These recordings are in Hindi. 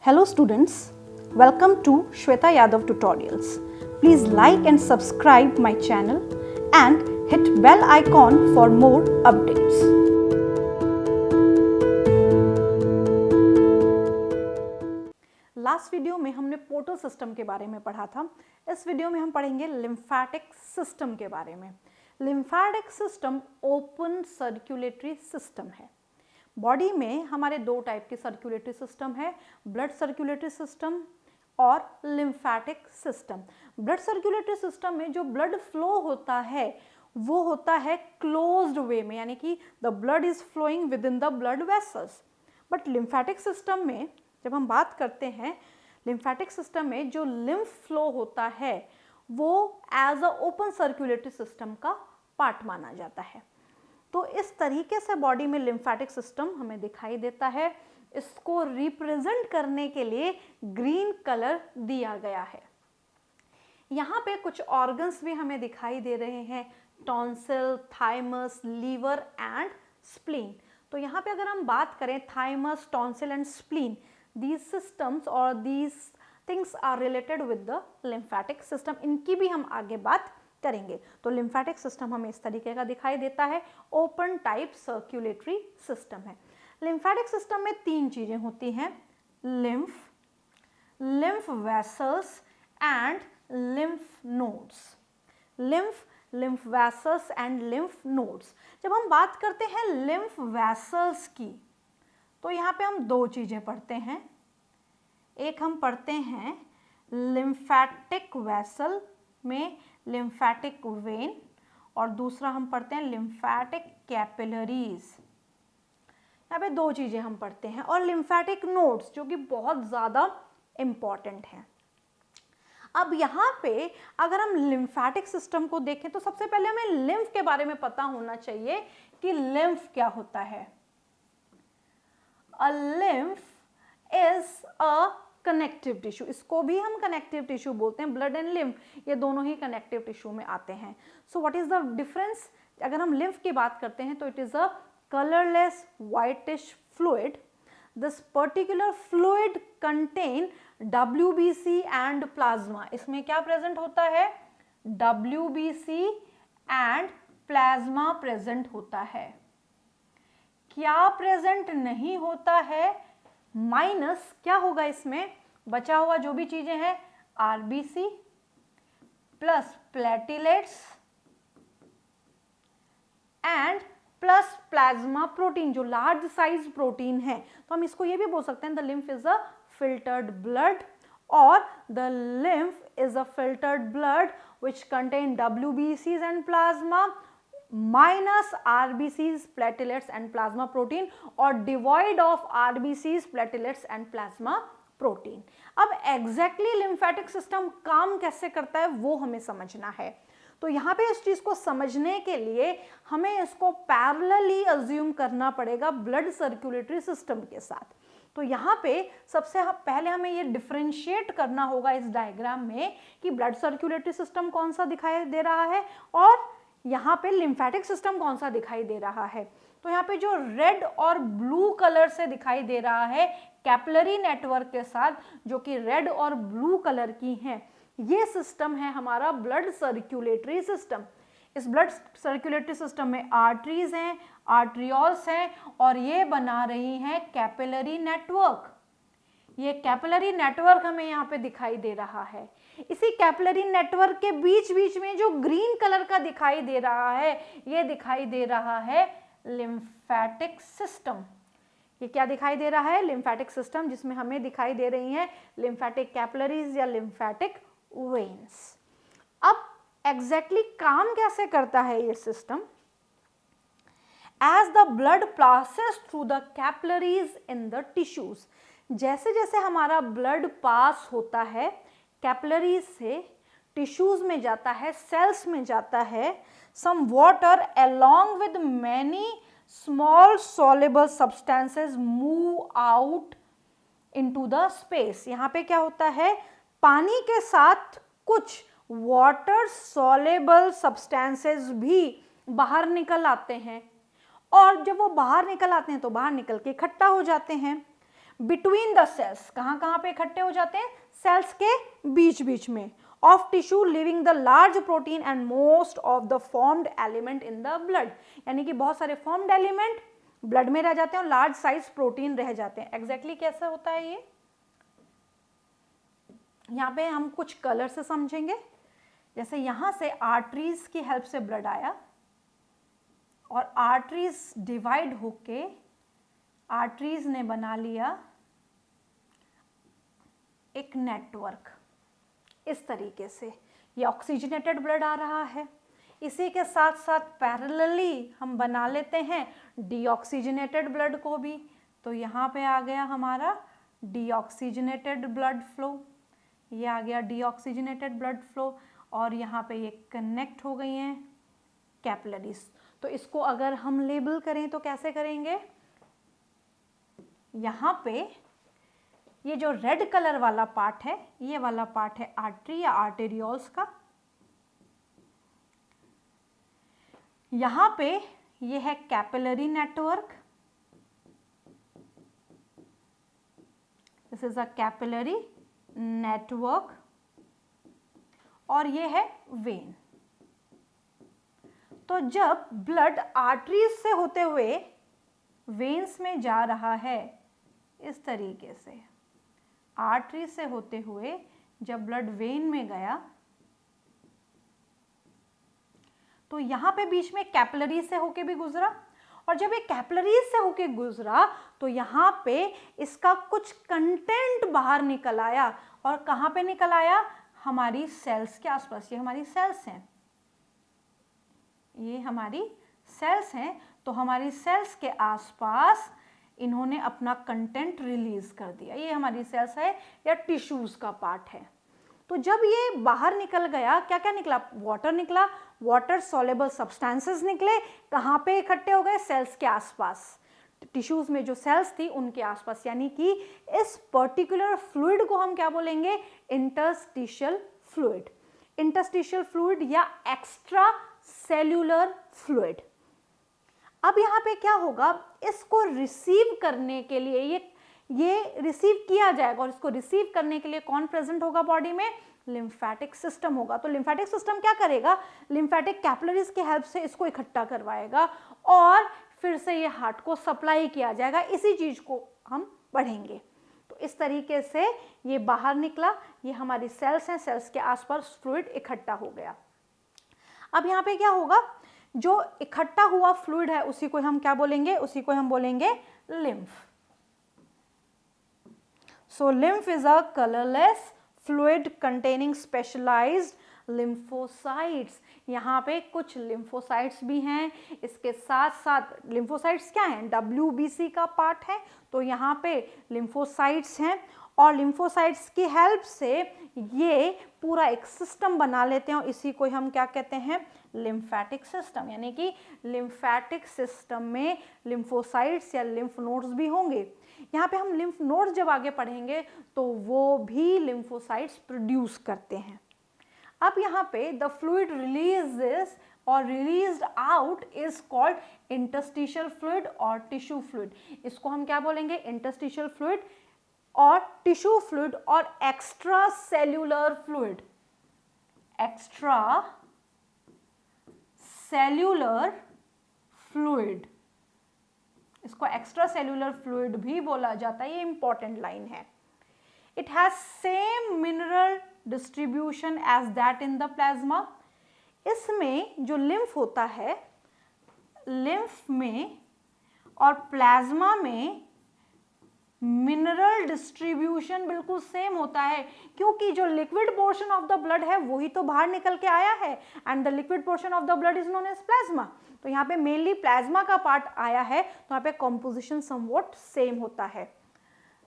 Hello students, welcome to Shweta Yadav Tutorials. Please like and subscribe my channel and hit bell icon for more updates. Last video में हमने पोर्टल सिस्टम के बारे में पढ़ा था। इस वीडियो में हम पढ़ेंगे लिम्फेटिक सिस्टम के बारे में। Lymphatic system open circulatory system है। बॉडी में हमारे दो टाइप के सर्कुलेटरी सिस्टम है, ब्लड सर्कुलेटरी सिस्टम और lymphatic system. Blood circulatory system में जो ब्लड फ्लो होता है वो होता है क्लोज्ड वे में, यानी कि the blood is flowing within the blood vessels. But lymphatic system में जब हम बात करते हैं, लिम्फेटिक सिस्टम में जो लिम्फ फ्लो होता है वो as a open circulatory system का पार्ट माना जाता है। तो इस तरीके से बॉडी में लिम्फेटिक सिस्टम हमें दिखाई देता है। इसको रिप्रेजेंट करने के लिए ग्रीन कलर दिया गया है। यहाँ पे कुछ ऑर्गन्स भी हमें दिखाई दे रहे हैं, tonsil, thymus, liver and spleen. तो यहाँ पे अगर हम बात करें thymus, tonsil and spleen, these systems or these things are related with the lymphatic system। इनकी भी हम आगे बात करेंगे। तो लिम्फेटिक सिस्टम हमें इस तरीके का दिखाई देता है, ओपन टाइप सर्कुलेटरी सिस्टम है। लिम्फेटिक सिस्टम में तीन चीजें होती हैं, lymph vessels and lymph nodes. Lymph vessels and lymph nodes. जब हम बात करते हैं लिम्फ वेसल्स की, तो यहाँ पे हम दो चीजें पढ़ते हैं। एक हम पढ़ते हैं लिम्फेटिक वेसल में लिम्फेटिक वेन, और दूसरा हम पढ़ते हैं लिम्फेटिक कैपिलरीज। यहाँ पे दो चीजें हम पढ़ते हैं, और लिम्फेटिक नोड्स जो कि बहुत ज्यादा इंपॉर्टेंट हैं। अब यहाँ पे अगर हम लिम्फेटिक सिस्टम को देखें तो सबसे पहले हमें लिम्फ के बारे में पता होना चाहिए कि लिम्फ क्या होता है। A lymph is a connective tissue। इसको भी हम कनेक्टिव टिश्यू बोलते हैं। ब्लड एंड लिम्फ ये दोनों ही कनेक्टिव टिश्यू में आते हैं। So what is the difference? अगर हम लिम्फ की बात करते हैं तो it is a colourless whitish fluid. This particular fluid contain WBC and plasma. इसमें क्या प्रेजेंट होता है? WBC एंड प्लाज्मा प्रेजेंट होता है। क्या प्रेजेंट नहीं होता है? माइनस क्या होगा इसमें? बचा हुआ जो भी चीजें हैं, RBC plus platelets and plus plasma protein, जो लार्ज साइज प्रोटीन है। तो हम इसको ये भी बोल सकते हैं the lymph is a filtered blood, और the lymph is a filtered blood which contain WBCs and plasma minus RBCs, platelets and plasma protein, और devoid of RBCs, platelets and plasma protein। अब एग्जैक्टली लिम्फेटिक सिस्टम काम कैसे करता है वो हमें समझना है। तो यहाँ पे इस चीज को समझने के लिए हमें इसको पैरेलली अज्यूम करना पड़ेगा ब्लड सर्कुलेटरी सिस्टम के साथ। तो यहाँ पे सबसे पहले हमें ये डिफरेंशिएट करना होगा इस डायग्राम में कि ब्लड सर्कुलेटरी सिस्टम कौन सा दिखाई दे रहा है और यहाँ पे लिम्फेटिक सिस्टम कौन सा दिखाई दे रहा है। तो यहाँ पे जो रेड और ब्लू कलर से दिखाई दे रहा है कैपिलरी नेटवर्क के साथ, जो कि रेड और ब्लू कलर की हैं, ये सिस्टम है हमारा ब्लड सर्कुलेटरी सिस्टम। इस ब्लड सर्कुलेटरी सिस्टम में आर्टरीज हैं, आर्ट्रियोल्स हैं, और ये बना रही हैं कैपिलरी नेटवर्क। ये कैपिलरी नेटवर्क हमें यहाँ पे दिखाई दे रहा है। इसी कैपिलरी नेटवर्क के बीच बीच में जो ग्रीन कलर का दिखाई दे रहा है, ये दिखाई दे रहा है लिम्फेटिक सिस्टम। ये क्या दिखाई दे रहा है? लिम्फेटिक सिस्टम, जिसमें हमें दिखाई दे रही हैं लिम्फेटिक कैपिलरीज या लिम्फेटिक वेन्स। अब एग्जैक्टली काम कैसे करता है ये system? As the blood passes through the capillaries in the tissues, जैसे जैसे हमारा ब्लड पास होता है कैपिलरीज से टिश्यूज में जाता है, सेल्स में जाता है, some water along with many small soluble substances move out into the space। यहाँ पे क्या होता है? पानी के साथ कुछ वाटर soluble substances भी बाहर निकल आते हैं, और जब वो बाहर निकल आते हैं तो बाहर निकल के इकट्ठा हो जाते हैं। बिटवीन द सेल्स, कहाँ कहाँ पे इकट्ठे हो जाते हैं, सेल्स के बीच बीच में, of tissue living the large protein and most of the formed element in the blood, यानी कि बहुत सारे फॉर्म्ड एलिमेंट ब्लड में रह जाते हैं और लार्ज साइज प्रोटीन रह जाते हैं। एग्जैक्टली कैसा होता है ये, यहाँ पे हम कुछ कलर से समझेंगे। जैसे यहाँ से आर्टरीज की हेल्प से ब्लड आया और आर्टरीज डिवाइड होके आर्टरीज ने बना लिया एक नेटवर्क, इस तरीके से ये ऑक्सीजनेटेड ब्लड आ रहा है। इसी के साथ साथ पैरेलली हम बना लेते हैं डीऑक्सीजनेटेड ब्लड को भी, तो यहाँ पे आ गया हमारा डीऑक्सीजनेटेड ब्लड फ्लो, ये आ गया डीऑक्सीजनेटेड ब्लड फ्लो, और यहाँ पे ये कनेक्ट हो गई हैं कैपिलरीज। तो इसको अगर हम लेबल करें तो कैसे करेंगे, यहाँ पे ये जो रेड कलर वाला पार्ट है, ये वाला पार्ट है आर्टरी या आर्टेरियोल्स का, यहाँ पे ये है capillary network, this is a capillary network, और ये है वेन। तो जब ब्लड आर्टरीज से होते हुए वेन्स में जा रहा है, इस तरीके से आर्टरी से होते हुए जब ब्लड वेन में गया, तो यहाँ पे बीच में कैपिलरी से होके भी गुजरा, और जब ये कैपिलरी से होके गुजरा तो यहाँ पे इसका कुछ कंटेंट बाहर निकल आया, और कहाँ पे निकल आया, हमारी सेल्स के आसपास। ये हमारी सेल्स हैं, ये हमारी सेल्स हैं, तो हमारी सेल्स के आसपास इन्होंने अपना कंटेंट रिलीज कर दिया। ये हमारी सेल्स है या टिश्यूज का पार्ट है। तो जब ये बाहर निकल गया, क्या क्या निकला, वाटर निकला, वाटर सॉल्युबल सब्सटेंसेस निकले, कहाँ पे इकट्ठे हो गए, सेल्स के आसपास, टिश्यूज में जो सेल्स थी उनके आसपास, यानी कि इस पर्टिकुलर फ्लूइड को हम क्या बोलेंगे, इंटरस्टिशियल फ्लूइड, इंटरस्टिशियल फ्लूइड या एक्स्ट्रा सेल्यूलर फ्लूइड। अब यहाँ पे क्या होगा, इसको रिसीव करने के लिए ये रिसीव किया जाएगा, और इसको रिसीव करने के लिए कौन प्रेजेंट होगा बॉडी में, लिम्फेटिक सिस्टम होगा। तो लिम्फेटिक सिस्टम क्या करेगा, लिम्फेटिक कैपिलरीज की हेल्प से इसको इकट्ठा करवाएगा और फिर से ये हार्ट को सप्लाई किया जाएगा। इसी चीज को हम पढ़ेंगे। तो इस तरीके से ये बाहर निकला, ये हमारी सेल्स हैं, सेल्स के आसपास फ्लूइड इकट्ठा हो गया। अब यहाँ पे क्या होगा, जो इकट्ठा हुआ फ्लूइड है उसी को हम क्या बोलेंगे, उसी को हम बोलेंगे lymph. So lymph is a colorless fluid containing specialized lymphocytes। यहाँ पे कुछ lymphocytes भी हैं, इसके साथ साथ lymphocytes क्या हैं, WBC का पार्ट है, तो यहाँ पे lymphocytes हैं, और lymphocytes की हेल्प से ये पूरा एक सिस्टम बना लेते हैं, और इसी को हम क्या कहते हैं, लिम्फेटिक सिस्टम। यानी कि लिम्फेटिक सिस्टम में लिम्फोसाइट्स या लिम्फ नोड्स भी होंगे। यहाँ पे हम लिम्फ नोड्स जब आगे पढ़ेंगे तो वो भी लिम्फोसाइट्स प्रोड्यूस करते हैं। अब यहाँ पे द फ्लूइड रिलीजेस और released out is called interstitial fluid और टिश्यू फ्लूइड। इसको हम क्या बोलेंगे, इंटरस्टिशियल फ्लूइड और टिश्यू फ्लूइड और extracellular fluid. Extracellular fluid, इसको एक्स्ट्रा सेल्यूलर फ्लूइड भी बोला जाता है। ये इंपॉर्टेंट लाइन है। It has same mineral distribution as that in the plasma. इसमें जो लिम्फ होता है, लिम्फ में और प्लाज्मा में मिनरल डिस्ट्रीब्यूशन बिल्कुल सेम होता है, क्योंकि जो liquid portion of the blood है वही तो बाहर निकल के आया है, and the liquid portion of the blood is known as plasma. तो यहाँ पे मेनली प्लाज्मा का पार्ट आया है, तो यहाँ पे कॉम्पोजिशन समवॉट सेम होता है।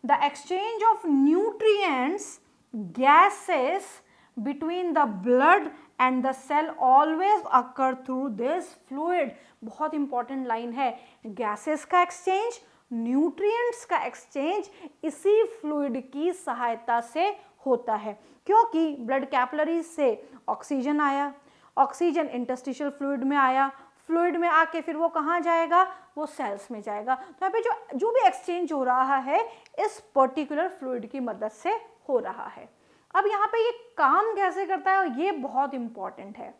The exchange of nutrients gases between the blood and the cell always occur through this fluid। बहुत इंपॉर्टेंट लाइन है, गैसेस का एक्सचेंज, न्यूट्रिएंट्स का एक्सचेंज इसी फ्लूइड की सहायता से होता है, क्योंकि ब्लड कैपिलरीज से ऑक्सीजन आया, ऑक्सीजन इंटरस्टिशियल फ्लूइड में आया, फ्लूइड में आके फिर वो कहाँ जाएगा, वो सेल्स में जाएगा। तो यहाँ पे जो भी एक्सचेंज हो रहा है इस पर्टिकुलर फ्लूइड की मदद से हो रहा है। अब यहाँ पे ये काम कैसे करता है, और ये बहुत इंपॉर्टेंट है।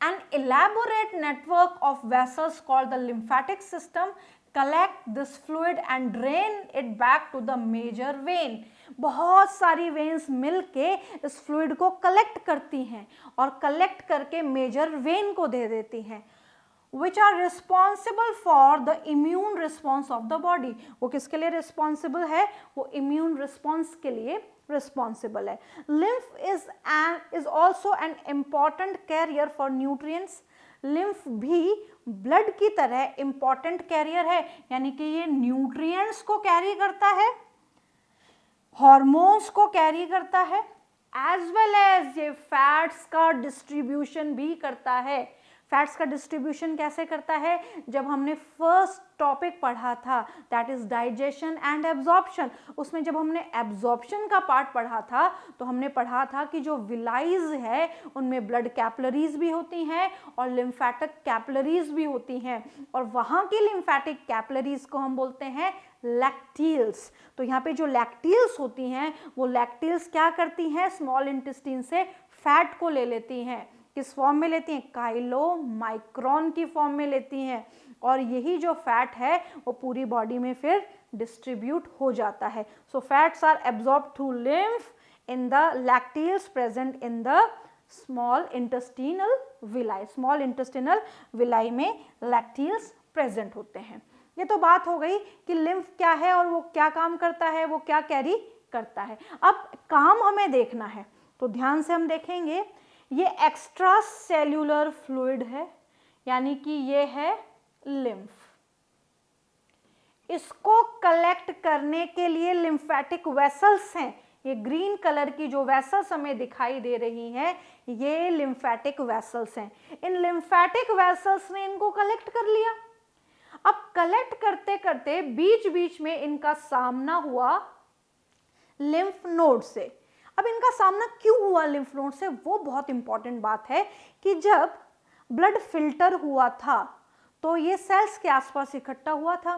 An elaborate network of vessels called the lymphatic system collect this fluid and drain it back to the major vein। बहुत सारी वेन्स मिलके इस फ्लूइड को कलेक्ट करती हैं और कलेक्ट करके मेजर वेन को दे देती हैं, which are responsible for the immune response of the body। वो किसके लिए रिस्पॉन्सिबल है, वो इम्यून रिस्पॉन्स के लिए रिस्पॉन्सिबल है। Lymph is also an important carrier for nutrients. Lymph भी ब्लड की तरह इंपॉर्टेंट कैरियर है, यानी कि ये न्यूट्रिएंट्स को कैरी करता है, हॉर्मोन्स को कैरी करता है, एज वेल एज ये फैट्स का डिस्ट्रीब्यूशन भी करता है। फैट्स का डिस्ट्रीब्यूशन कैसे करता है, जब हमने फर्स्ट टॉपिक पढ़ा था that is digestion and absorption, उसमें जब हमने एब्जॉर्प्शन का पार्ट पढ़ा था तो हमने पढ़ा था कि जो विलाइज है उनमें ब्लड कैपिलरीज भी होती हैं और लिम्फेटिक कैपिलरीज भी होती हैं, और वहाँ की लिम्फेटिक कैपिलरीज को हम बोलते हैं लैक्टील्स। तो यहाँ पे जो लैक्टील्स होती हैं वो लैक्टील्स क्या करती हैं, स्मॉल इंटेस्टाइन से फैट को ले लेती हैं। किस फॉर्म में लेती हैं, काइलोमाइक्रोन की फॉर्म में लेती हैं, और यही जो फैट है वो पूरी बॉडी में फिर डिस्ट्रीब्यूट हो जाता है। So fats are absorb through lymph in the lacteals present in the small intestinal villi. Small intestinal villi में लैक्टील्स प्रेजेंट होते हैं। ये तो बात हो गई कि लिम्फ क्या है और वो क्या काम करता है, वो क्या कैरी करता है। अब काम हमें देखना है तो ध्यान से हम देखेंगे, ये एक्स्ट्रा सेल्यूलर फ्लूइड है, यानी कि ये है लिम्फ। इसको कलेक्ट करने के लिए लिम्फेटिक वेसल्स हैं। ये ग्रीन कलर की जो वेसल्स हमें दिखाई दे रही हैं ये लिम्फेटिक वेसल्स हैं। इन लिम्फेटिक वेसल्स ने इनको कलेक्ट कर लिया। अब कलेक्ट करते करते बीच बीच में इनका सामना हुआ लिम्फ नोड से। अब इनका सामना क्यों हुआ लिम्फ नोड से, वो बहुत इंपॉर्टेंट बात है कि जब ब्लड फिल्टर हुआ था तो ये सेल्स के आसपास इकट्ठा हुआ था।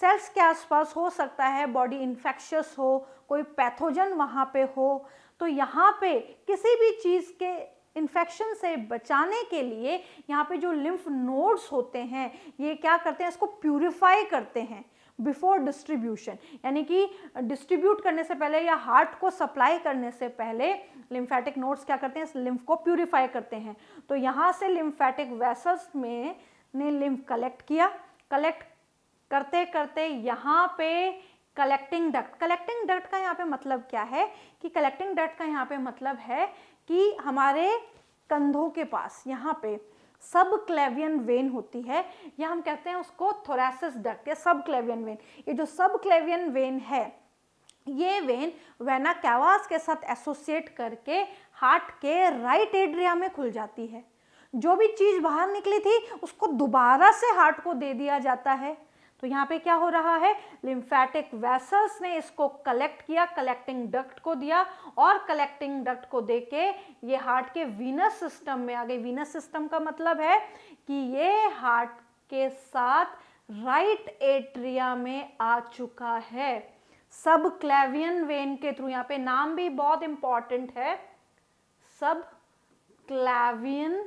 सेल्स के आसपास हो सकता है बॉडी इन्फेक्शियस हो, कोई पैथोजन वहाँ पे हो, तो यहाँ पे किसी भी चीज़ के इन्फेक्शन से बचाने के लिए यहाँ पे जो लिम्फ नोड्स होते हैं ये क्या करते हैं, इसको प्यूरिफाई करते हैं बिफोर डिस्ट्रीब्यूशन, यानी कि डिस्ट्रीब्यूट करने से पहले या हार्ट को सप्लाई करने से पहले लिम्फेटिक नोड्स क्या करते हैं, इस लिम्फ को प्यूरिफाई करते हैं। तो यहाँ से लिम्फेटिक वेसल्स में ने लिम्फ कलेक्ट किया, कलेक्ट करते करते यहाँ पे कलेक्टिंग डक्ट। कलेक्टिंग डक्ट का यहाँ पे मतलब क्या है कि कलेक्टिंग डक्ट का यहाँ पे मतलब है कि हमारे कंधों के पास यहाँ पे सब क्लेवियन वेन होती है, या हम कहते हैं उसको थोरैसिस डक्ट या सब क्लेवियन वेन। ये जो सब क्लेवियन वेन है ये वेन वेना कैवास के साथ एसोसिएट करके हार्ट के राइट एट्रिया में खुल जाती है। जो भी चीज़ बाहर निकली थी उसको दोबारा से हार्ट को दे दिया जाता है। तो यहाँ पे क्या हो रहा है, लिम्फेटिक वेसल्स ने इसको कलेक्ट किया, कलेक्टिंग डक्ट को दिया, और कलेक्टिंग डक्ट को देके ये हार्ट के वीनस सिस्टम में आ गई। वीनस सिस्टम का मतलब है कि ये हार्ट के साथ राइट एट्रिया में आ चुका है सब क्लेवियन वेन के थ्रू। यहाँ पे नाम भी बहुत इंपॉर्टेंट है, सब क्लेवियन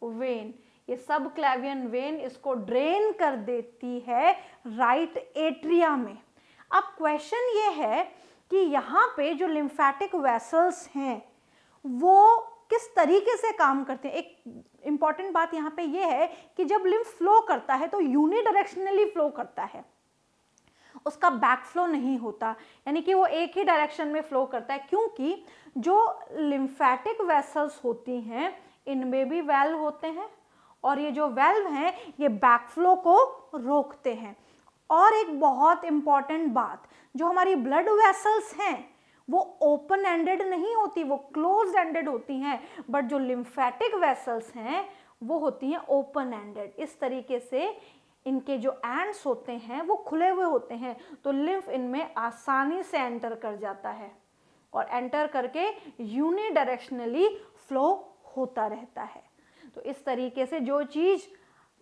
वेन। ये सब क्लेवियन वेन इसको ड्रेन कर देती है राइट एट्रिया में। अब क्वेश्चन ये है कि यहाँ पे जो लिम्फेटिक वेसल्स हैं वो किस तरीके से काम करते हैं। एक इंपॉर्टेंट बात यहाँ पे ये है कि जब लिम्फ फ्लो करता है तो यूनिडायरेक्शनली फ्लो करता है, उसका बैक फ्लो नहीं होता, यानी कि वो एक ही डायरेक्शन में फ्लो करता है, क्योंकि जो लिम्फेटिक वेसल्स होती हैं इनमें भी वेल्व होते हैं और ये जो वेल्व हैं ये बैक फ्लो को रोकते हैं। और एक बहुत इंपॉर्टेंट बात, जो हमारी ब्लड वेसल्स हैं वो ओपन एंडेड नहीं होती, वो क्लोज एंडेड होती हैं, बट जो लिम्फेटिक वेसल्स हैं वो होती हैं ओपन एंडेड। इस तरीके से इनके जो एंड्स होते हैं वो खुले हुए होते हैं, तो लिम्फ इनमें आसानी से एंटर कर जाता है और एंटर करके यूनिडायरेक्शनली फ्लो होता रहता है। तो इस तरीके से जो चीज़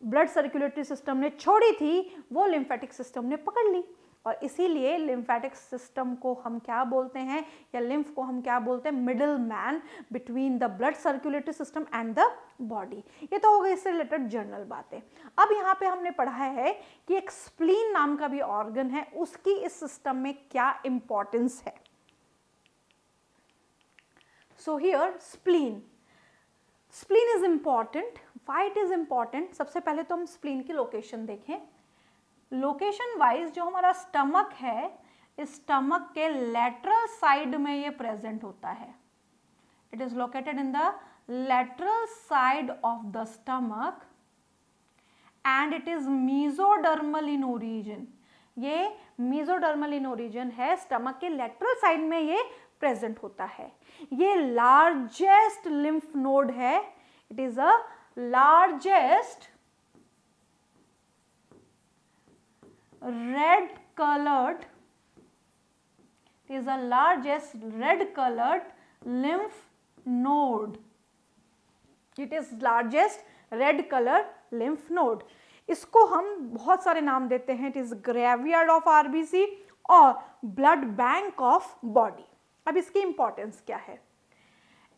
ब्लड सर्कुलेटरी सिस्टम ने छोड़ी थी वो लिम्फेटिक सिस्टम ने पकड़ ली, और इसीलिए लिम्फेटिक सिस्टम को हम क्या बोलते हैं, या लिम्फ को हम क्या बोलते हैं, middle man between the blood circulatory system and the body. ये तो हो गई इससे रिलेटेड जनरल बातें। अब यहाँ पे हमने पढ़ा है कि एक स्प्लीन नाम का भी ऑर्गन है, उसकी इस सिस्टम में क्या इंपॉर्टेंस है। So here spleen is important. Why it is important? सबसे पहले तो हम स्प्लीन की लोकेशन देखें। लोकेशन वाइज जो हमारा स्टमक है, इस स्टमक के लेटरल साइड में ये प्रेजेंट होता है। It is located in the lateral side of the stomach and it is mesodermal in origin. ये मेसोडर्मल इन ओरिजिन है, स्टमक के लेटरल साइड में ये प्रेजेंट होता है। ये लार्जेस्ट लिम्फ नोड है। It is a largest red colored, it is the largest red colored lymph node. It is largest red color lymph node. इसको हम बहुत सारे नाम देते हैं। It is graveyard of RBC और ब्लड बैंक ऑफ बॉडी। अब इसकी इंपॉर्टेंस क्या है?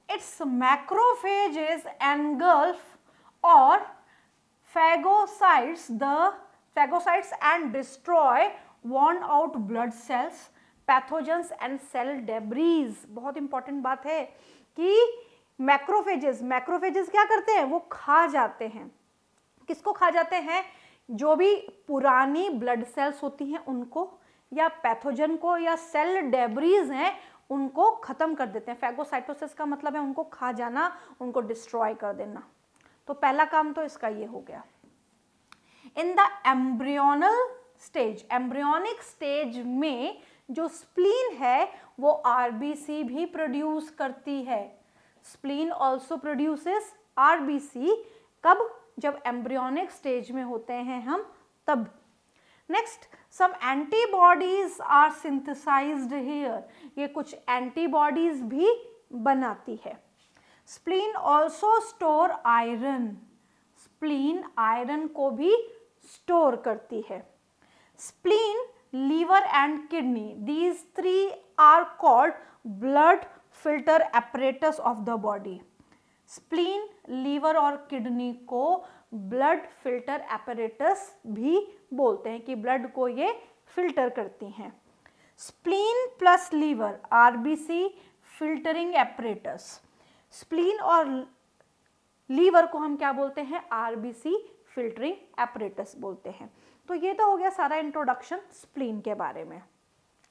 इट्स मैक्रोफेजेस एनगल्फ और phagocytes and destroy worn out blood cells, pathogens and cell debris। बहुत इंपॉर्टेंट बात है कि मैक्रोफेजेस क्या करते हैं? वो खा जाते हैं। किसको खा जाते हैं? जो भी पुरानी ब्लड सेल्स होती हैं उनको, या पैथोजन को, या सेल डेब्रीज हैं उनको खत्म कर देते हैं। फैगोसाइटोसिस का मतलब है उनको खा जाना, उनको डिस्ट्रॉय कर देना। तो पहला काम तो इसका ये हो गया। In the embryonal stage, embryonic stage में जो स्प्लीन है वो आरबीसी भी प्रोड्यूस करती है। Spleen also produces RBC. कब? जब एम्ब्रियोनिक स्टेज में होते हैं हम, तब। Next, some antibodies are synthesized here. ये कुछ एंटीबॉडीज भी बनाती है। Spleen also store iron. Spleen iron को भी स्टोर करती है। Spleen, liver and kidney, these three are called blood filter apparatus of the body। Spleen, liver और किडनी को ब्लड फिल्टर एपरेटस भी बोलते हैं कि ब्लड को ये फिल्टर करती हैं। Spleen plus liver, RBC filtering apparatus. Spleen और लीवर को हम क्या बोलते हैं? आरबीसी फिल्टरिंग एपरेटस बोलते हैं। तो ये तो हो गया सारा इंट्रोडक्शन स्प्लीन के बारे में।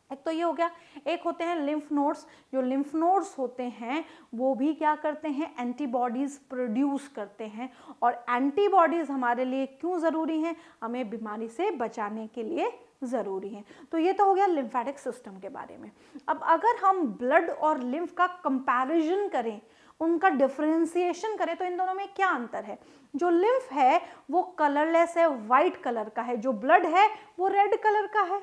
एक तो ये हो गया। एक होते हैं लिम्फ नोड्स। जो लिम्फ नोड्स होते हैं वो भी क्या करते हैं? एंटीबॉडीज प्रोड्यूस करते हैं। और एंटीबॉडीज हमारे लिए क्यों ज़रूरी हैं? हमें बीमारी से बचाने के लिए ज़रूरी हैं। तो ये तो हो गया लिम्फेटिक सिस्टम के बारे में। अब अगर हम ब्लड और लिम्फ का कंपैरिजन करें, उनका डिफरेंशिएशन करें, तो इन दोनों में क्या अंतर है? जो लिम्फ है वो कलरलेस है, वाइट कलर का है। जो ब्लड है वो रेड कलर का है।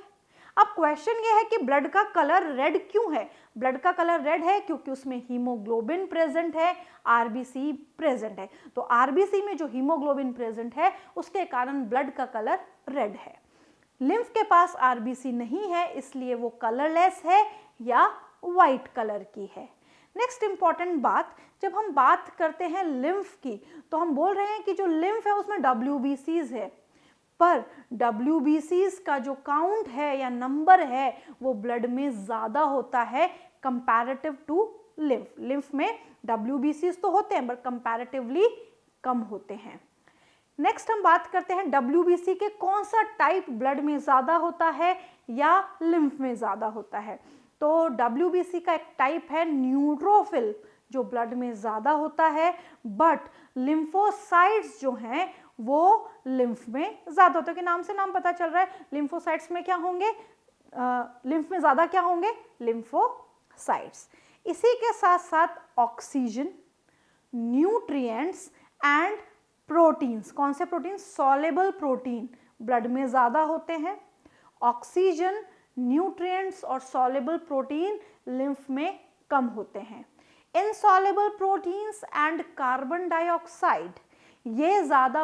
अब क्वेश्चन ये है कि ब्लड का कलर रेड क्यों है? ब्लड का कलर रेड है क्योंकि उसमें हीमोग्लोबिन प्रेजेंट है, आरबीसी प्रेजेंट है। तो आरबीसी में जो हीमोग्लोबिन प्रेजेंट है उसके कारण ब्लड का कलर रेड है। लिम्फ के पास आरबीसी नहीं है, इसलिए वो कलरलेस है या वाइट कलर की है। नेक्स्ट इंपॉर्टेंट बात, जब हम बात करते हैं लिम्फ की, तो हम बोल रहे हैं कि जो लिम्फ है उसमें डब्ल्यूबीसीज है, पर डब्ल्यूबीसीज का जो काउंट है या नंबर है वो ब्लड में ज़्यादा होता है कंपैरेटिव टू लिम्फ। लिम्फ में डब्ल्यूबीसीज तो होते हैं बट कंपैरेटिवली कम होते हैं। नेक्स्ट हम बात करते हैं डब्ल्यूबीसी के कौन सा टाइप ब्लड में ज़्यादा होता है या लिम्फ में ज़्यादा होता है। तो डब्ल्यूबीसी का एक टाइप है न्यूट्रोफिल, जो ब्लड में ज़्यादा होता है, बट लिम्फोसाइट्स जो हैं वो लिम्फ में ज़्यादा होते हैं। कि नाम से नाम पता चल रहा है लिम्फोसाइट्स में क्या होंगे? लिम्फ में ज़्यादा क्या होंगे? लिम्फोसाइट्स। इसी के साथ साथ ऑक्सीजन, न्यूट्रिएंट्स एंड प्रोटीन्स। कौन से प्रोटीन? सॉल्युबल प्रोटीन ब्लड में ज़्यादा होते हैं। ऑक्सीजन, न्यूट्रिएंट्स और सॉल्युबल प्रोटीन लिम्फ में कम होते हैं। Insoluble proteins and carbon dioxide ये ज़्यादा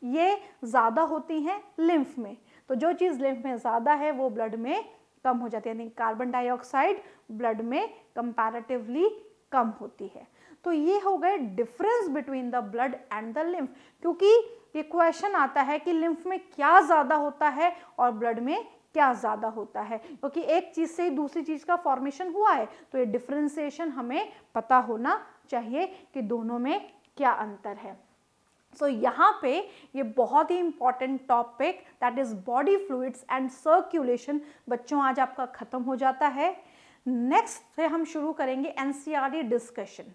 ये ज़्यादा होती हैं लिम्फ में। तो जो चीज़ लिम्फ में ज़्यादा है वो ब्लड में कम हो जाती है, यानी कार्बन डाइऑक्साइड ब्लड में कंपैरेटिवली कम होती है। तो ये हो गए difference between the blood and the lymph, क्योंकि ये क्वेश्चन आता है कि लिम्फ में क्या ज़्यादा होता है और ब्लड में क्या ज़्यादा होता है, क्योंकि एक चीज़ से ही दूसरी चीज़ का फॉर्मेशन हुआ है, तो ये डिफरेंशिएशन हमें पता होना चाहिए कि दोनों में क्या अंतर है। सो यहाँ पे ये बहुत ही important topic that is body fluids and circulation बच्चों आज आपका खत्म हो जाता है। नेक्स्ट से हम शुरू करेंगे एनसीईआरटी डिस्कशन।